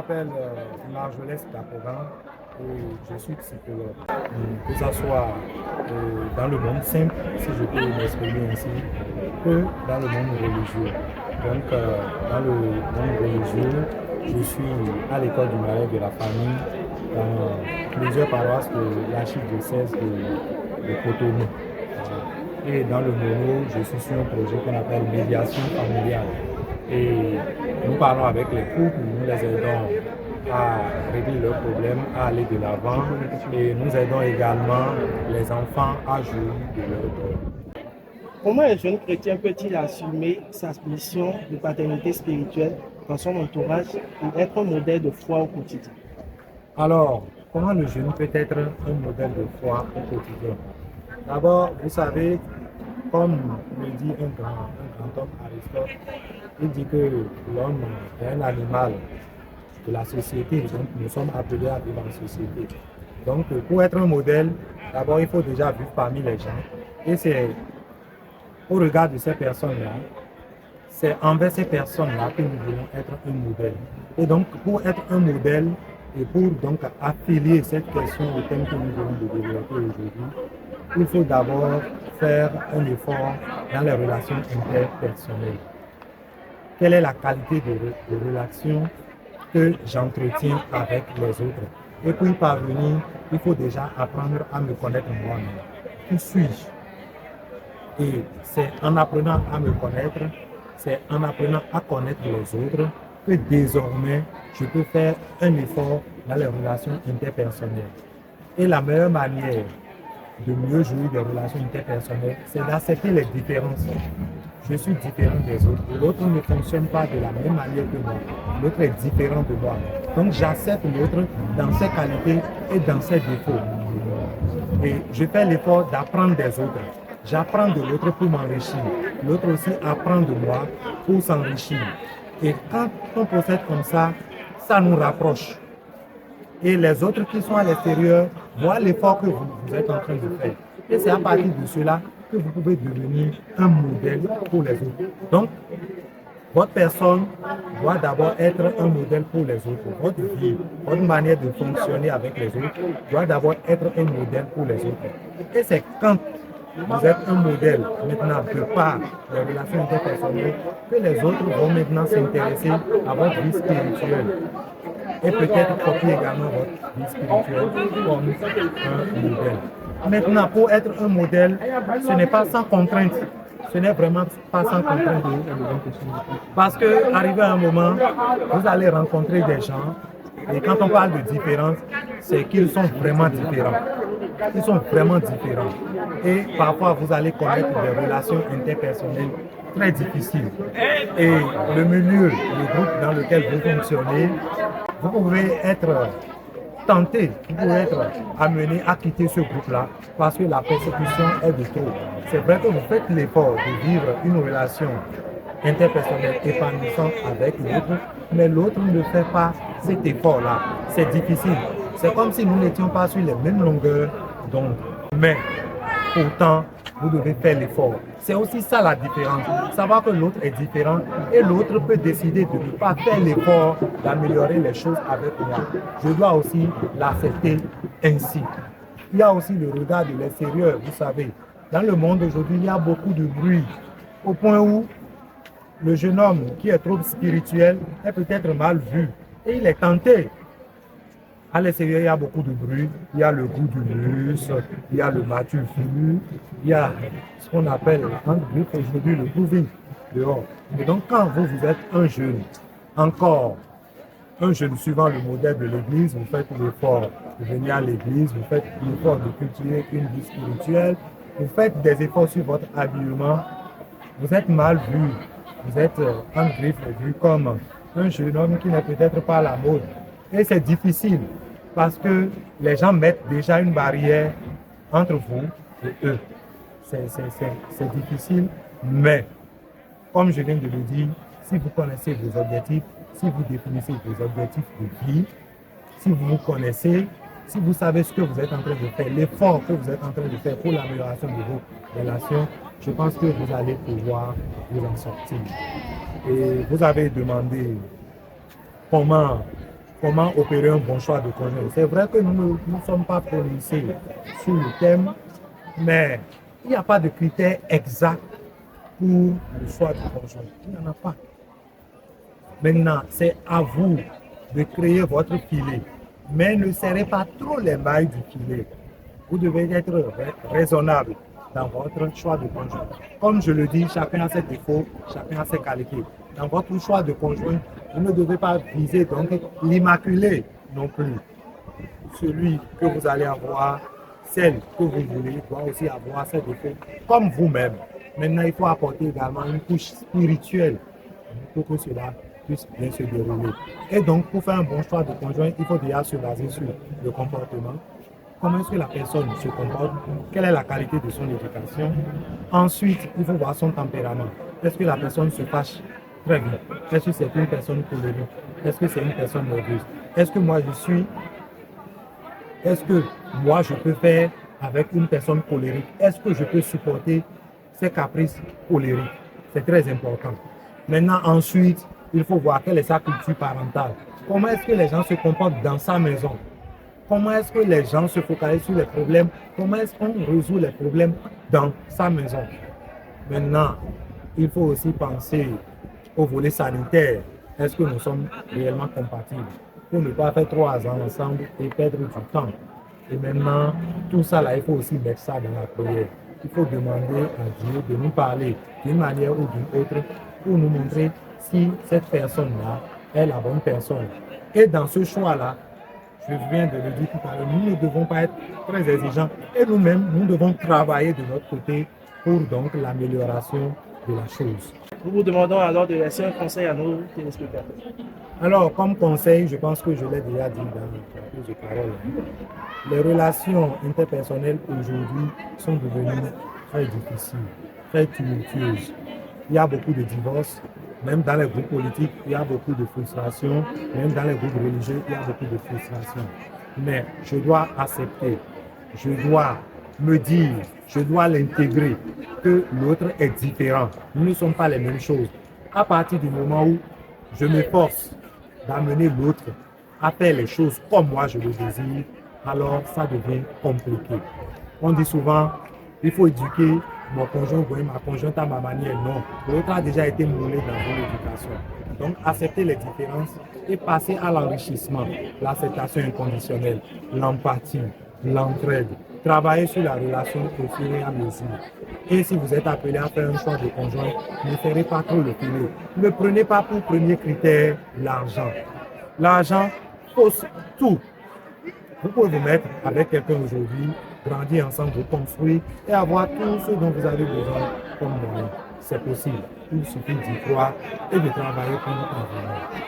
m'appelle Marjolaine Tapogan et je suis psychologue. Que ce soit dans le monde simple, si je peux m'exprimer ainsi, que dans le monde religieux. Donc, dans le monde religieux, je suis à l'école du mariage de la famille dans plusieurs paroisses de l'archidiocèse de Cotonou. Et dans le mono, je suis sur un projet qu'on appelle médiation familiale. Et nous parlons avec les couples, nous les aidons à régler leurs problèmes, à aller de l'avant. Et nous aidons également les enfants à jouir de leurs droits. Comment un jeune chrétien peut-il assumer sa mission de paternité spirituelle dans son entourage et être un modèle de foi au quotidien? Alors, comment le jeune peut être un modèle de foi au quotidien? D'abord, vous savez, comme le dit un grand homme, Aristote, il dit que l'homme est un animal de la société, donc nous sommes appelés à vivre en société. Donc, pour être un modèle, d'abord, il faut déjà vivre parmi les gens. Et c'est au regard de ces personnes-là, c'est envers ces personnes-là que nous voulons être un modèle. Et donc, pour être un modèle et pour donc affilier cette question au thème que nous venons de développer aujourd'hui, il faut d'abord faire un effort dans les relations interpersonnelles. Quelle est la qualité de relation que j'entretiens avec les autres? Et pour y parvenir, il faut déjà apprendre à me connaître moi-même. Qui suis-je? Et c'est en apprenant à me connaître, c'est en apprenant à connaître les autres que désormais je peux faire un effort dans les relations interpersonnelles. Et la meilleure manière de mieux jouir des relations interpersonnelles, c'est d'accepter les différences. Je suis différent des autres. L'autre ne fonctionne pas de la même manière que moi. L'autre est différent de moi. Donc j'accepte l'autre dans ses qualités et dans ses défauts. Et je fais l'effort d'apprendre des autres. J'apprends de l'autre pour m'enrichir. L'autre aussi apprend de moi pour s'enrichir. Et quand on procède comme ça, ça nous rapproche. Et les autres qui sont à l'extérieur voient l'effort que vous êtes en train de faire. Et c'est à partir de cela que vous pouvez devenir un modèle pour les autres. Donc, votre personne doit d'abord être un modèle pour les autres. Votre vie, votre manière de fonctionner avec les autres doit d'abord être un modèle pour les autres. Et c'est quand vous êtes un modèle maintenant de par les relations interpersonnelles que les autres vont maintenant s'intéresser à votre vie spirituelle. Et peut-être copier également votre vie spirituelle comme un modèle. Maintenant, pour être un modèle, ce n'est pas sans contrainte. Ce n'est vraiment pas sans contrainte. Parce que, arrivé à un moment, vous allez rencontrer des gens, et quand on parle de différence, c'est qu'ils sont vraiment différents. Ils sont vraiment différents. Et parfois, vous allez connaître des relations interpersonnelles très difficiles. Et le milieu, le groupe dans lequel vous fonctionnez, vous pouvez être tenté, vous pouvez être amené à quitter ce groupe-là parce que la persécution est de trop. C'est vrai que vous faites l'effort de vivre une relation interpersonnelle épanouissante avec l'autre, mais l'autre ne fait pas cet effort-là. C'est difficile. C'est comme si nous n'étions pas sur les mêmes longueurs d'onde. Mais pourtant, vous devez faire l'effort. C'est aussi ça la différence. Savoir que l'autre est différent et l'autre peut décider de ne pas faire l'effort d'améliorer les choses avec moi. Je dois aussi l'accepter ainsi. Il y a aussi le regard de l'extérieur, vous savez. Dans le monde aujourd'hui, il y a beaucoup de bruit. Au point où le jeune homme qui est trop spirituel est peut-être mal vu. Et il est tenté. À l'extérieur, il y a beaucoup de bruit, il y a le goût du muscle, il y a le mature fini, il y a ce qu'on appelle entre griffes aujourd'hui le grooving dehors. Et donc quand vous êtes un jeune, encore un jeune suivant le modèle de l'église, vous faites l'effort de venir à l'église, vous faites l'effort de cultiver une vie spirituelle, vous faites des efforts sur votre habillement, vous êtes mal vu, vous êtes en griffe vu comme un jeune homme qui n'est peut-être pas à la mode. Et c'est difficile. Parce que les gens mettent déjà une barrière entre vous et eux. C'est difficile, mais comme je viens de le dire, si vous connaissez vos objectifs, si vous définissez vos objectifs de vie, si vous vous connaissez, si vous savez ce que vous êtes en train de faire, l'effort que vous êtes en train de faire pour l'amélioration de vos relations, je pense que vous allez pouvoir vous en sortir. Et vous avez demandé comment comment opérer un bon choix de conjoint. C'est vrai que nous ne sommes pas prononcés sur le thème, mais il n'y a pas de critères exacts pour le choix du conjoint. Il n'y en a pas. Maintenant, c'est à vous de créer votre filet, mais ne serrez pas trop les mailles du filet. Vous devez être raisonnable dans votre choix de conjoint. Comme je le dis, chacun a ses défauts, chacun a ses qualités. Dans votre choix de conjoint, vous ne devez pas viser donc l'immaculé non plus. Celui que vous allez avoir, celle que vous voulez, doit aussi avoir ses défauts, comme vous-même. Maintenant, il faut apporter également une couche spirituelle pour que cela puisse bien se dérouler. Et donc, pour faire un bon choix de conjoint, il faut déjà se baser sur le comportement. Comment est-ce que la personne se comporte? Quelle est la qualité de son éducation? Ensuite, il faut voir son tempérament. Est-ce que la personne se fâche très vite? Est-ce que c'est une personne colérique? Est-ce que c'est une personne nerveuse? Est-ce que moi je peux faire avec une personne colérique? Est-ce que je peux supporter ses caprices colériques? C'est très important. Maintenant, ensuite, il faut voir quelle est sa culture parentale. Comment est-ce que les gens se comportent dans sa maison? Comment est-ce que les gens se focalisent sur les problèmes? Comment est-ce qu'on résout les problèmes dans sa maison? Maintenant, il faut aussi penser au volet sanitaire. Est-ce que nous sommes réellement compatibles? Pour ne pas faire 3 ans ensemble et perdre du temps. Et maintenant, tout ça là, il faut aussi mettre ça dans la prière. Il faut demander à Dieu de nous parler d'une manière ou d'une autre pour nous montrer si cette personne-là est la bonne personne. Et dans ce choix-là, je viens de le dire tout à l'heure, nous ne devons pas être très exigeants et nous-mêmes, nous devons travailler de notre côté pour donc l'amélioration de la chose. Nous vous demandons alors de laisser un conseil à nos téléspectateurs. Alors, comme conseil, je pense que je l'ai déjà dit dans la prise de parole. Les relations interpersonnelles aujourd'hui sont devenues très difficiles, très tumultueuses. Il y a beaucoup de divorces, même dans les groupes politiques, il y a beaucoup de frustration, même dans les groupes religieux, il y a beaucoup de frustration. Mais je dois accepter, je dois me dire, je dois l'intégrer, que l'autre est différent. Nous ne sommes pas les mêmes choses. À partir du moment où je m'efforce d'amener l'autre à faire les choses comme moi je le désire, alors ça devient compliqué. On dit souvent, il faut éduquer mon conjoint ou ma conjointe à ma manière. Non, l'autre a déjà été moulé dans une éducation. Donc, accepter les différences et passer à l'enrichissement, l'acceptation inconditionnelle, l'empathie, l'entraide, travailler sur la relation au fur et à mesure. Et si vous êtes appelé à faire un choix de conjoint, ne ferez pas trop le filet. Ne prenez pas pour premier critère l'argent. L'argent pose tout. Vous pouvez vous mettre avec quelqu'un aujourd'hui, grandir ensemble, vous construire et avoir tout ce dont vous avez besoin comme moyen. C'est possible. Il suffit d'y croire et de travailler pour nous parvenir.